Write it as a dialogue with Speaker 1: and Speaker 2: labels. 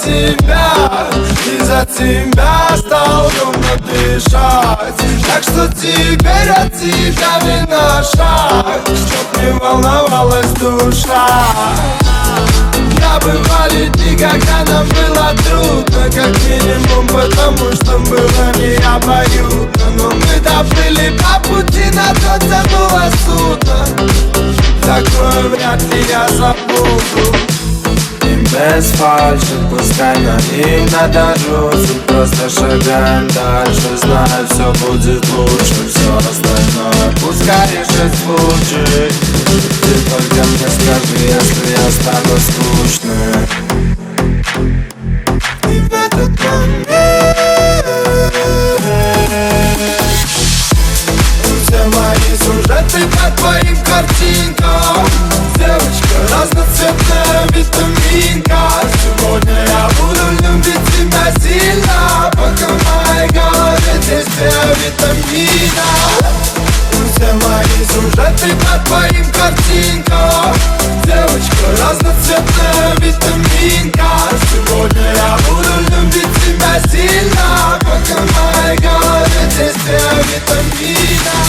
Speaker 1: тебя, из-за тебя стал ровно дышать. Так что теперь от тебя не на шаг, чтоб не волновалась душа. Да, бывали дни, когда нам было трудно, как минимум потому, что было необоюдно. Но мы доплыли по пути, на тот тянуло судно. Такое вряд ли я забуду. И без фальши, пускай на них надорвутся. Просто шагаем дальше, зная, все будет лучше. Все остальное пускай решит случай. Ты только мне скажи, если я стану скучным. И в этот момент все мои сюжеты по твоим картинкам. Девочка разноцветная витаминка. Сегодня я буду любить тебя сильно, пока в моей голове здесь витамина. Все мои сюжеты по твоим картинкам. Девочка разноцветная витаминка. Сегодня я буду любить тебя сильно, пока в моей голове здесь витамина.